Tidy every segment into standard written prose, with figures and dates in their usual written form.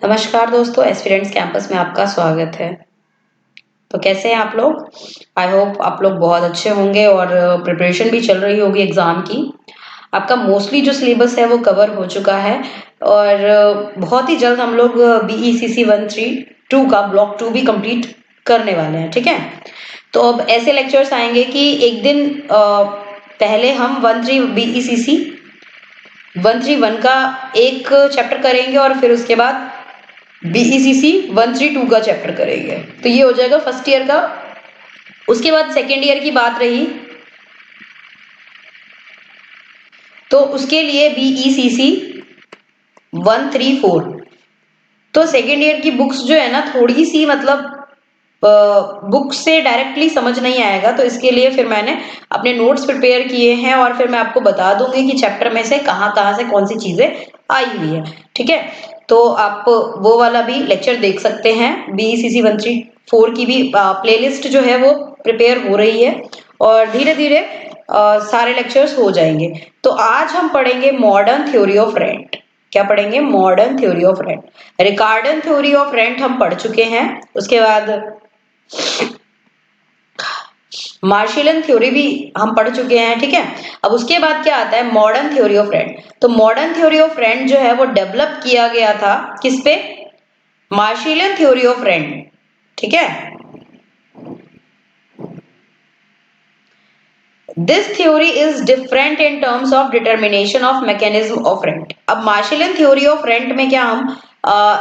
नमस्कार दोस्तों, aspirants campus में आपका स्वागत है। तो कैसे हैं आप लोग? आई होप आप लोग बहुत अच्छे होंगे और प्रिपरेशन भी चल रही होगी एग्जाम की। आपका मोस्टली जो सिलेबस है वो कवर हो चुका है और बहुत ही जल्द हम लोग BECC 132 का ब्लॉक 2 भी कंप्लीट करने वाले हैं। ठीक है, तो अब ऐसे लेक्चर्स आएंगे कि एक दिन पहले हम 13 BECC 131 का एक चैप्टर करेंगे और फिर उसके बाद BECC 132 का चैप्टर करेंगे। तो ये हो जाएगा फर्स्ट ईयर का। उसके बाद सेकेंड ईयर की बात रही तो उसके लिए BECC 134। तो सेकेंड ईयर की बुक्स जो है ना, थोड़ी सी मतलब बुक से डायरेक्टली समझ नहीं आएगा, तो इसके लिए फिर मैंने अपने नोट्स प्रिपेयर किए हैं और फिर मैं आपको बता दूंगी कि चैप्टर में से कहाँ कहाँ से कौन सी चीजें आई हुई है। ठीक है, तो आप वो वाला भी लेक्चर देख सकते हैं। BECC 134 की भी प्लेलिस्ट जो है वो प्रिपेयर हो रही है और धीरे धीरे सारे लेक्चर्स हो जाएंगे। तो आज हम पढ़ेंगे मॉडर्न थ्योरी ऑफ रेंट। क्या पढ़ेंगे? Modern theory of rent. Ricardian theory of rent हम पढ़ चुके हैं। उसके बाद मार्शियलन थ्योरी भी हम पढ़ चुके हैं। ठीक है, अब उसके बाद क्या आता है? Modern theory of rent. तो मॉडर्न थ्योरी ऑफ रेंट जो है वो डेवलप किया गया था किस पे? मार्शियलन थ्योरी ऑफ रेंट। ठीक है, this theory is different in terms of determination of mechanism of rent. अब मार्शियलन थ्योरी ऑफ रेंट में क्या हम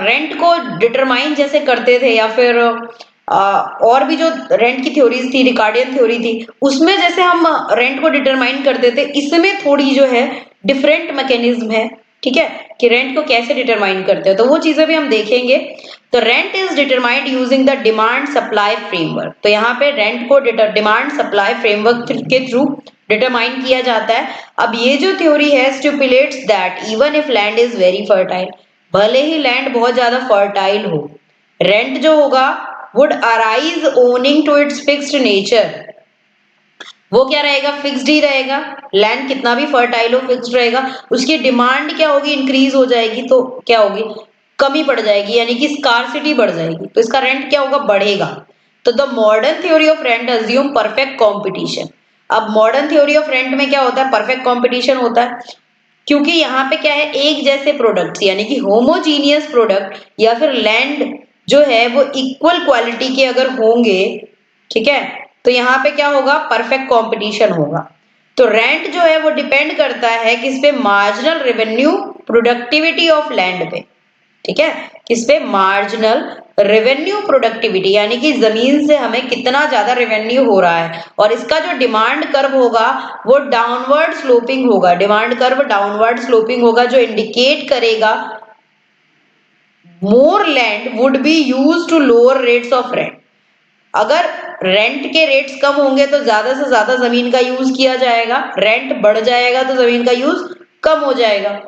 रेंट को डिटरमाइन जैसे करते थे या फिर और भी जो रेंट की थ्योरीज थी, रिकार्डियन थ्योरी थी, उसमें जैसे हम रेंट को डिटरमाइन करते थे, इसमें थोड़ी जो है डिफरेंट मैकेनिज्म है। ठीक है, कि रेंट को कैसे डिटरमाइन करते हैं, तो वो चीजें भी हम देखेंगे। तो rent is determined using the demand supply framework. तो यहाँ पे रेंट को डिमांड सप्लाई फ्रेमवर्क के थ्रू डिटरमाइन किया जाता है। अब ये जो थ्योरी है stipulates that even if land is very fertile, भले ही लैंड बहुत ज्यादा फर्टाइल हो, रेंट जो होगा would arise owning to its fixed nature. वो क्या रहेगा? फिक्स्ड ही रहेगा। लैंड कितना भी फर्टाइल हो, फिक्स्ड रहेगा। उसकी डिमांड क्या होगी? इंक्रीज हो जाएगी। तो क्या होगी? कमी पड़ जाएगी, यानी कि स्कार्सिटी बढ़ जाएगी, तो इसका रेंट क्या होगा? बढ़ेगा। तो the modern theory of rent assume perfect competition. अब मॉडर्न थ्योरी ऑफ रेंट में क्या होता है? परफेक्ट कॉम्पिटिशन होता है, क्योंकि यहाँ पे क्या है, एक जैसे प्रोडक्ट्स यानी कि होमोजीनियस प्रोडक्ट या फिर लैंड जो है वो इक्वल क्वालिटी के अगर होंगे, ठीक है, तो यहाँ पे क्या होगा? परफेक्ट कंपटीशन होगा। तो रेंट जो है वो डिपेंड करता है किस पे? Marginal revenue productivity of land पे। ठीक है, किस पे? मार्जिनल रेवेन्यू प्रोडक्टिविटी, यानी कि जमीन से हमें कितना ज्यादा रेवेन्यू हो रहा है। और इसका जो डिमांड कर्व होगा वो डाउनवर्ड स्लोपिंग होगा। डिमांड कर्व डाउनवर्ड स्लोपिंग होगा, जो इंडिकेट करेगा more land would be use to lower rates of rent. अगर रेंट के रेट्स कम होंगे तो ज्यादा से ज्यादा जमीन का यूज किया जाएगा, रेंट बढ़ जाएगा तो जमीन का यूज कम हो जाएगा।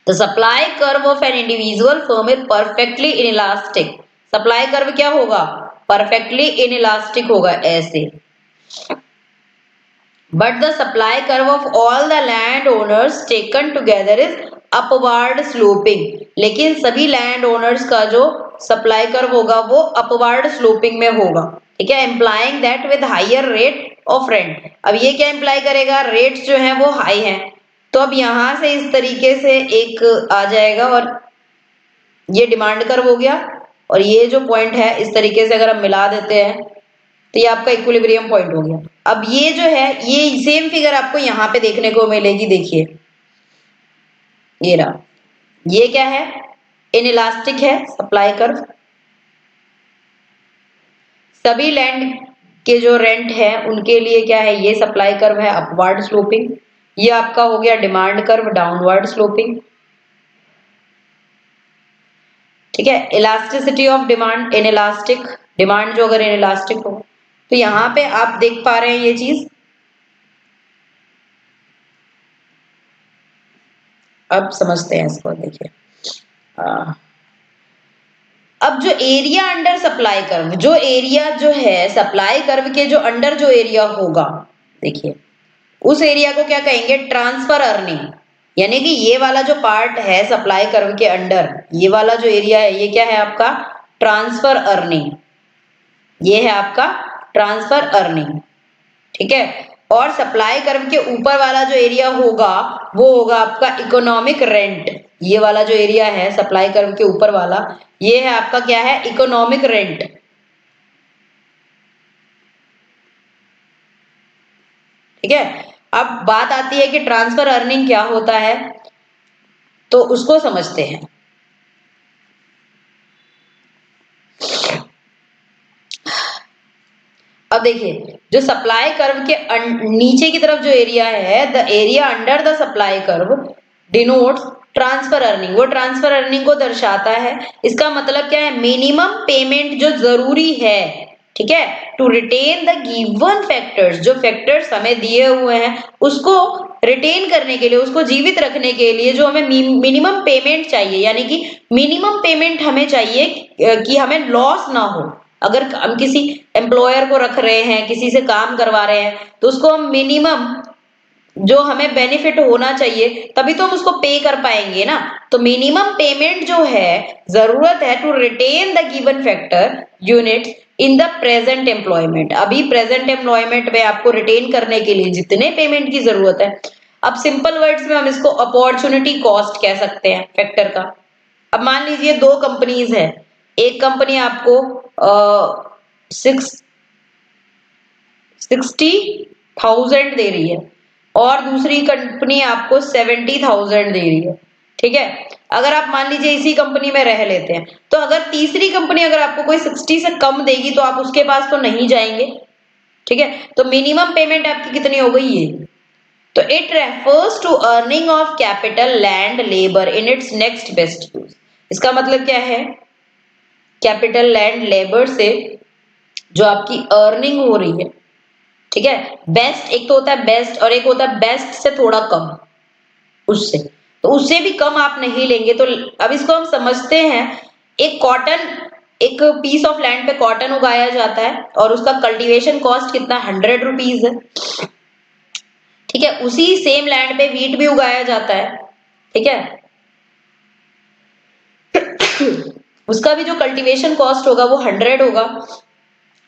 The supply curve of an individual firm is perfectly inelastic. Supply curve क्या होगा? परफेक्टली inelastic होगा, ऐसे। But the supply curve of all the land owners taken together is upward sloping. लेकिन सभी लैंड ओनर्स का जो सप्लाई कर्व होगा वो अपवर्ड स्लोपिंग में होगा। ठीक है, implying that with higher rate of rent। अब ये क्या इम्प्लाई करेगा? रेट्स जो है वो हाई हैं। तो अब यहां से इस तरीके से एक आ जाएगा और ये डिमांड कर्व हो गया, और ये जो पॉइंट है इस तरीके से अगर हम मिला देते हैं तो ये आपका इक्विलिब्रियम पॉइंट हो गया। अब ये जो है ये सेम फिगर आपको यहाँ पे देखने को मिलेगी। देखिए ये रहा, ये क्या है? इनइलास्टिक है सप्लाई कर्व। सभी लैंड के जो रेंट है उनके लिए क्या है? ये सप्लाई कर्व है अपवर्ड स्लोपिंग। ये आपका हो गया डिमांड कर्व डाउनवर्ड स्लोपिंग। ठीक है, elasticity of demand inelastic. Demand जो अगर इनइलास्टिक हो तो यहाँ पे आप देख पा रहे हैं ये चीज। अब समझते हैं इसको। देखिए अब जो एरिया अंडर सप्लाई कर्व, जो एरिया जो है सप्लाई कर्व के जो अंडर जो एरिया होगा, देखिए उस एरिया को क्या कहेंगे? Transfer earning. यानी कि ये वाला जो पार्ट है सप्लाई कर्व के अंडर, ये वाला जो एरिया है ये क्या है आपका ट्रांसफर अर्निंग, ये है आपका ट्रांसफर अर्निंग, ठीक है। और सप्लाई कर्व के ऊपर वाला जो एरिया होगा वो होगा आपका इकोनॉमिक रेंट, ये वाला जो एरिया है सप्लाई कर्व के ऊपर वाला ये है आपका क्या है इकोनॉमिक रेंट, ठीक है। अब बात आती है कि ट्रांसफर अर्निंग क्या होता है, तो उसको समझते हैं। अब देखिए जो सप्लाई कर्व के नीचे की तरफ जो एरिया है, the area under the supply curve denotes transfer earning, वो ट्रांसफर अर्निंग को दर्शाता है। इसका मतलब क्या है, मिनिमम पेमेंट जो जरूरी है, ठीक है, to retain the given factors, जो फैक्टर्स हमें दिए हुए हैं उसको रिटेन करने के लिए, उसको जीवित रखने के लिए जो हमें मिनिमम पेमेंट चाहिए, यानी कि मिनिमम पेमेंट हमें चाहिए कि हमें लॉस ना हो। अगर हम किसी एम्प्लॉयर को रख रहे हैं, किसी से काम करवा रहे हैं, तो उसको हम मिनिमम जो हमें बेनिफिट होना चाहिए तभी तो हम उसको पे कर पाएंगे ना। तो मिनिमम पेमेंट जो है जरूरत है to retain the given factor unit in the present employment, अभी प्रेजेंट एम्प्लॉयमेंट में आपको रिटेन करने के लिए जितने पेमेंट की जरूरत है। अब सिंपल वर्ड्स में हम इसको अपॉर्चुनिटी कॉस्ट कह सकते हैं फैक्टर का। अब मान लीजिए दो कंपनीज है, एक कंपनी आपको 60,000 दे रही है और दूसरी कंपनी आपको 70,000 दे रही है, ठीक है। अगर आप मान लीजिए इसी कंपनी में रह लेते हैं, तो अगर तीसरी कंपनी अगर आपको कोई 60 से कम देगी तो आप उसके पास तो नहीं जाएंगे, ठीक है। तो मिनिमम पेमेंट आपकी कितनी हो गई ये, तो it refers to earning of capital land labour in its next best use. इसका मतलब क्या है, कैपिटल लैंड लेबर से जो आपकी अर्निंग हो रही है, ठीक है, बेस्ट एक तो होता है बेस्ट और एक होता है बेस्ट से थोड़ा कम, उससे तो उससे भी कम आप नहीं लेंगे। तो अब इसको हम समझते हैं, एक कॉटन, एक पीस ऑफ लैंड पे कॉटन उगाया जाता है और उसका कल्टीवेशन कॉस्ट कितना 100 रुपीज है, ठीक है। उसी सेम लैंड पे वीट भी उगाया जाता है, ठीक है। उसका भी जो कल्टीवेशन कॉस्ट होगा वो 100 होगा।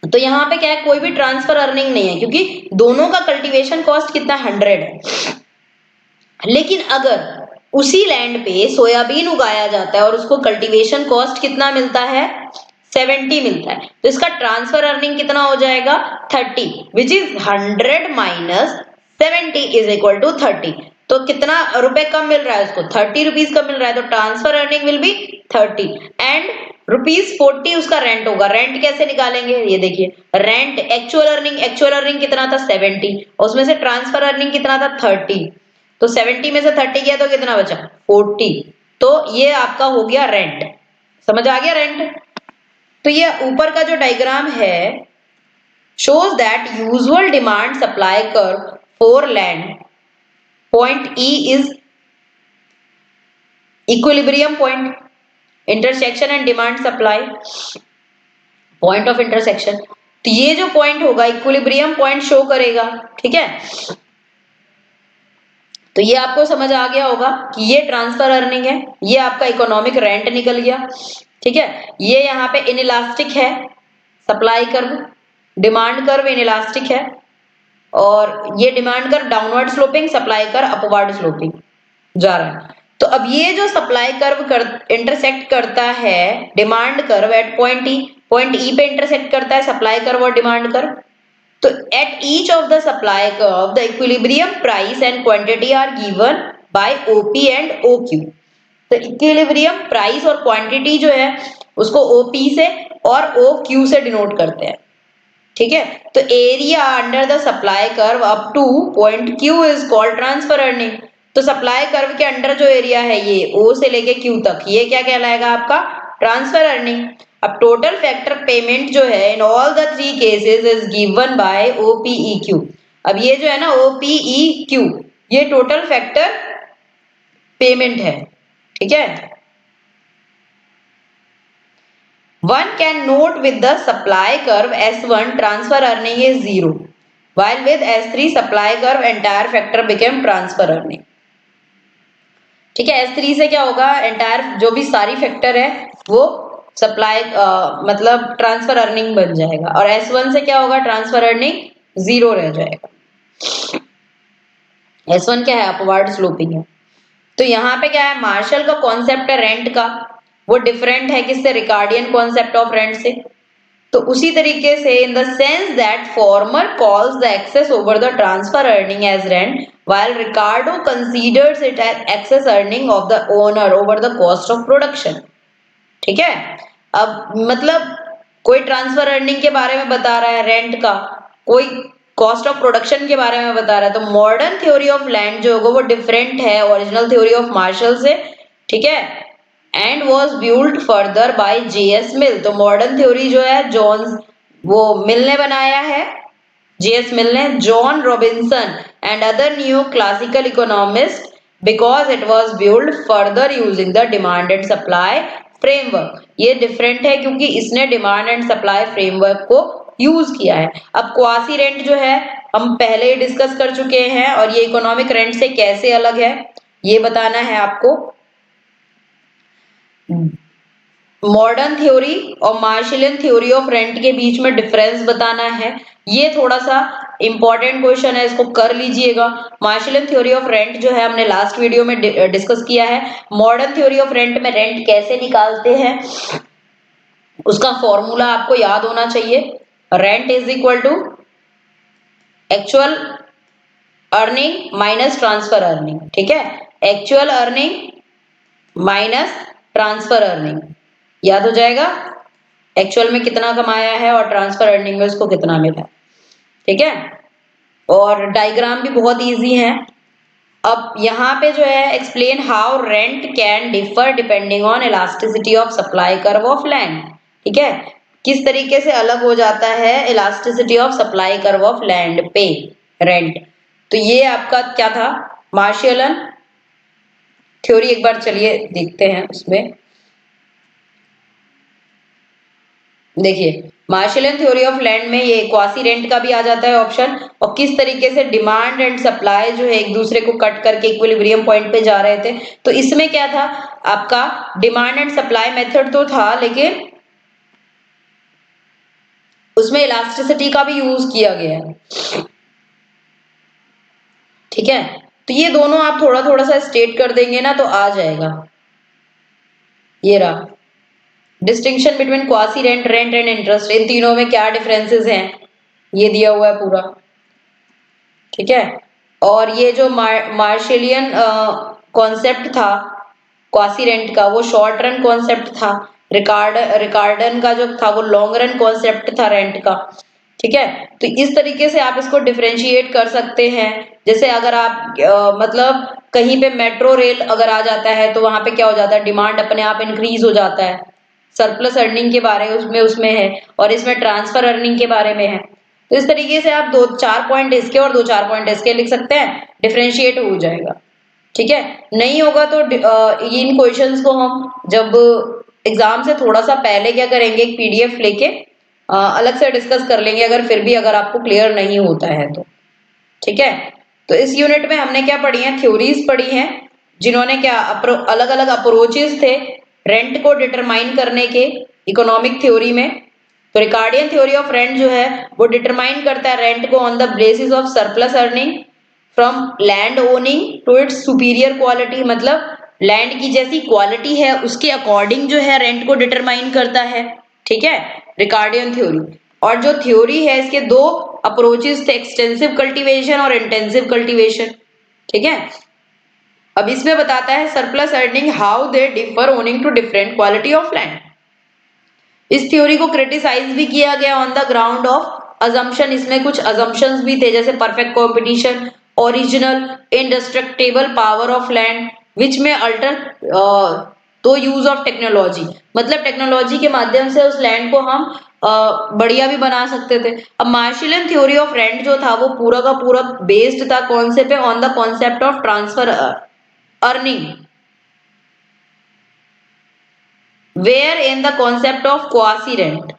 तो यहाँ पे क्या है, कोई भी ट्रांसफर अर्निंग नहीं है क्योंकि दोनों का कल्टीवेशन कॉस्ट कितना 100 है। लेकिन अगर उसी लैंड पे सोयाबीन उगाया जाता है और उसको कल्टीवेशन कॉस्ट कितना मिलता है 70 मिलता है, तो इसका ट्रांसफर अर्निंग कितना हो जाएगा 30, which is 100 minus 70 is equal to 30। तो कितना रुपए कम मिल रहा है उसको, 30 रुपीज कम मिल रहा है, तो transfer earning will be 30 and ₹40 उसका रेंट होगा। रेंट कैसे निकालेंगे, ये देखिए, रेंट एक्चुअल अर्निंग कितना था 70 और उसमें से ट्रांसफर अर्निंग कितना था 30, तो 70 में से 30 गया तो कितना बचा 40, तो ये आपका हो गया रेंट। समझ आ गया रेंट। तो ये ऊपर का जो डायग्राम है shows that usual demand supply curve for land point E is equilibrium point, intersection and demand supply point of intersection। तो ये जो पॉइंट होगा इक्विलिब्रियम पॉइंट शो करेगा, ठीक है। तो ये आपको समझ आ गया होगा कि ये ट्रांसफर अर्निंग है, ये आपका इकोनॉमिक रेंट निकल गया, ठीक है। ये यहाँ पे इनइलास्टिक है supply curve, demand curve inelastic है और ये demand curve downward sloping, supply curve upward sloping जा रहा है। तो अब ये जो सप्लाई कर्व इंटरसेक्ट करता है डिमांड कर्व एट पॉइंट ई पे इंटरसेक्ट करता है सप्लाई कर्व और डिमांड कर्व। तो at each of the supply curve the equilibrium price and quantity are given by OP and OQ। तो इक्विलिब्रियम प्राइस और quantity जो है उसको OP से और OQ से डिनोट करते हैं, ठीक है। तो area under the supply curve up two point Q is called transfer earning. तो सप्लाई कर्व के अंडर जो एरिया है ये O से लेके Q तक, ये क्या कहलाएगा आपका ट्रांसफर अर्निंग। अब टोटल फैक्टर पेमेंट जो है in all the three cases is given by OPEQ। अब ये जो है ना OPEQ ये टोटल फैक्टर पेमेंट है, ठीक है। One can note with the supply curve S1 transfer earning is 0, while with S3 supply curve entire factor became transfer earning। ठीक है। S3 से क्या होगा, एंटायर जो भी सारी फैक्टर है वो सप्लाई मतलब ट्रांसफर अर्निंग बन जाएगा, और S1 से क्या होगा, ट्रांसफर अर्निंग जीरो रह जाएगा। S1 क्या है, अपवर्ड स्लोपिंग है। तो यहाँ पे क्या है, मार्शल का कॉन्सेप्ट है रेंट का, वो डिफरेंट है किससे, रिकार्डियन कॉन्सेप्ट ऑफ रेंट से। तो उसी तरीके से in the sense that former calls the excess over the transfer earning as rent while Ricardo considers it as excess earning of the owner over the cost of production। ठीक है। अब मतलब कोई ट्रांसफर अर्निंग के बारे में बता रहा है रेंट का, कोई कॉस्ट ऑफ प्रोडक्शन के बारे में बता रहा है, तो मॉडर्न थ्योरी ऑफ लैंड जो होगा वो डिफरेंट है ओरिजिनल थ्योरी ऑफ मार्शल से। ठीक है। And was built further by J.S. Mill. तो मॉडर्न थ्योरी जो है जॉन वो मिल ने बनाया है, J.S. मिल ने, John Robinson and other new classical economist, because it was built further using the demand and supply framework. ये डिफरेंट है क्योंकि इसने डिमांड एंड सप्लाई फ्रेमवर्क को यूज किया है। अब क्वासी रेंट जो है हम पहले ही डिस्कस कर चुके हैं, और ये इकोनॉमिक रेंट से कैसे अलग है ये बताना है आपको। मॉडर्न थ्योरी और मार्शलियन थ्योरी ऑफ रेंट के बीच में डिफरेंस बताना है। ये थोड़ा सा इंपॉर्टेंट क्वेश्चन है, इसको कर लीजिएगा। मार्शलियन थ्योरी ऑफ रेंट जो है हमने लास्ट वीडियो में डिस्कस किया है। मॉडर्न थ्योरी ऑफ रेंट में रेंट कैसे निकालते हैं उसका फॉर्मूला आपको याद होना चाहिए। Rent is equal to actual earning minus transfer earning. ठीक है, actual earning minus transfer earning, याद हो जाएगा। एक्चुअल में कितना कमाया है और ट्रांसफर अर्निंग में उसको कितना मिला। ठीक है, और डायग्राम भी बहुत इजी है। अब यहाँ पे जो है explain how rent can differ depending on elasticity of supply curve of land. ठीक है, किस तरीके से अलग हो जाता है elasticity of supply curve of land पे रेंट। तो ये आपका क्या था, मार्शियलन थ्योरी। एक बार चलिए देखते हैं उसमें। देखिए मार्शलियन थ्योरी ऑफ लैंड में ये क्वासी रेंट का भी आ जाता है ऑप्शन, और किस तरीके से डिमांड एंड सप्लाई जो है एक दूसरे को कट करके इक्विलिब्रियम पॉइंट पे जा रहे थे। तो इसमें क्या था, आपका डिमांड एंड सप्लाई मेथड तो था, लेकिन उसमें इलास्टिसिटी का भी यूज किया गया है। ठीक है, तो ये दोनों आप थोड़ा थोड़ा सा स्टेट कर देंगे ना तो आ जाएगा। ये रहा distinction between quasi rent, rent and interest, इन तीनों में क्या डिफरेंसेस हैं ये दिया हुआ है पूरा। ठीक है, और ये जो मार्शलियन कॉन्सेप्ट था क्वासी रेंट का वो शॉर्ट रन कॉन्सेप्ट था, रिकार्डन का जो था वो लॉन्ग रन कॉन्सेप्ट था रेंट का। ठीक है, तो इस तरीके से आप इसको डिफरेंशिएट कर सकते हैं। जैसे अगर आप मतलब कहीं पे मेट्रो रेल अगर आ जाता है तो वहां पे क्या हो जाता है, डिमांड अपने आप इंक्रीज हो जाता है। सरप्लस अर्निंग के बारे में उसमें है, और इसमें ट्रांसफर अर्निंग के बारे में है। तो इस तरीके से आप 2-4 पॉइंट इसके और 2-4 पॉइंट इसके लिख सकते हैं, डिफरेंशिएट हो जाएगा। ठीक है, नहीं होगा तो इन क्वेश्चंस को हम जब एग्जाम से थोड़ा सा पहले क्या करेंगे, एक पीडीएफ लेके अलग से डिस्कस कर लेंगे, अगर फिर भी अगर आपको क्लियर नहीं होता है तो। ठीक है, तो इस यूनिट में हमने क्या पढ़ी है, थ्योरीज पढ़ी हैं, जिन्होंने क्या अलग अलग अप्रोचेस थे रेंट को डिटरमाइन करने के इकोनॉमिक थ्योरी में। तो रिकार्डियन थ्योरी ऑफ रेंट जो है वो डिटरमाइन करता है रेंट को on the basis of surplus earning from land owning to its superior quality, मतलब लैंड की जैसी क्वालिटी है उसके अकॉर्डिंग जो है रेंट को डिटरमाइन करता है। ठीक है, रिकार्डियन थ्योरी। और जो थ्योरी है इसके दो अप्रोचेस थे, एक्सटेंसिव कल्टीवेशन और इंटेंसिव कल्टीवेशन। ठीक है, अब इसमें बताता है surplus earning how they differ owing to different quality of land. इस थ्योरी को क्रिटिसाइज भी किया गया on the ground of assumption. इसमें कुछ अजम्पशंस भी थे, जैसे perfect competition, original indestructible power of land, which may alter to use of technology, मतलब टेक्नोलॉजी के माध्यम से उस लैंड को हम बढ़िया भी बना सकते थे। अब मार्शलियन थ्योरी ऑफ रेंट जो था वो पूरा का पूरा बेस्ड था कौन से पे, on the concept of transfer earning, where in the concept of quasi rent,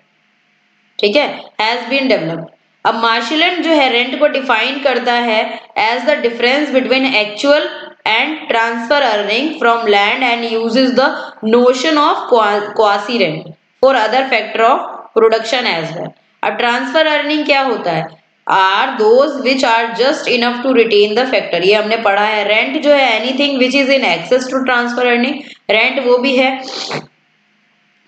ठीक है, हैज बीन डेवलप्ड। अब मार्शलियन जो है रेंट को डिफाइन करता है as the difference between actual and transfer earning from land and uses the notion of quasi rent for other factor of production as well. अब transfer earning क्या होता है? Are those which are just enough to retain the factor. ये हमने पढ़ा है. Rent जो है anything which is in excess to transfer earning. Rent वो भी है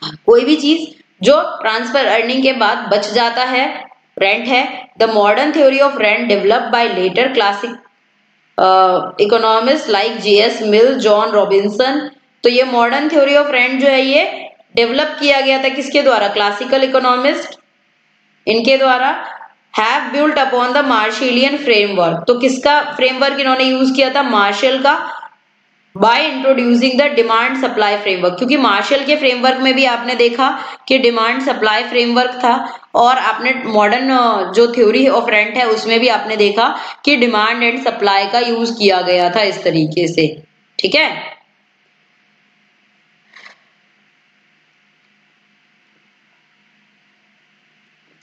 कोई भी चीज जो ट्रांसफर अर्निंग के बाद बच जाता है, रेंट है. The modern theory of rent developed by later classic economist like J.S. Mill, John Robinson. तो ये मॉडर्न थ्योरी ऑफ रेंट जो है ये डेवलप किया गया था किसके द्वारा? क्लासिकल इकोनॉमिस्ट, इनके द्वारा. Have built upon the Marshallian framework. तो किसका फ्रेमवर्क इन्होंने यूज किया था? मार्शल का. By introducing the demand supply framework, क्योंकि मार्शल के फ्रेमवर्क में भी आपने देखा कि डिमांड सप्लाई फ्रेमवर्क था, और आपने मॉडर्न जो थ्योरी ऑफ रेंट है उसमें भी आपने देखा कि डिमांड एंड सप्लाई का यूज किया गया था इस तरीके से. ठीक है.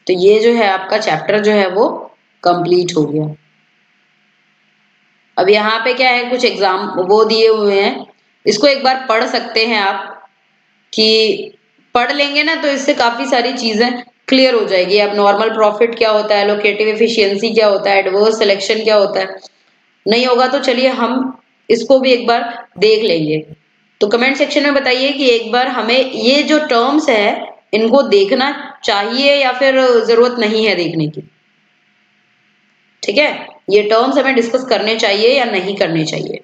तो ये जो है आपका चैप्टर जो है वो कंप्लीट हो गया. अब यहाँ पे क्या है, कुछ एग्जाम वो दिए हुए हैं, इसको एक बार पढ़ सकते हैं आप, कि पढ़ लेंगे ना तो इससे काफी सारी चीजें क्लियर हो जाएगी. अब नॉर्मल प्रॉफिट क्या होता है, लोकेटिव एफिशिएंसी क्या होता है, एडवर्स सिलेक्शन क्या होता है, नहीं होगा तो चलिए हम इसको भी एक बार देख लेंगे. तो कमेंट सेक्शन में बताइए कि एक बार हमें ये जो टर्म्स है इनको देखना चाहिए या फिर जरूरत नहीं है देखने की. ठीक है, ये टर्म्स हमें डिस्कस करने चाहिए या नहीं करने चाहिए.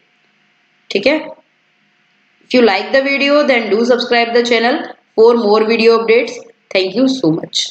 ठीक है. If you like the video, then do subscribe the channel for more video updates. Thank you so much.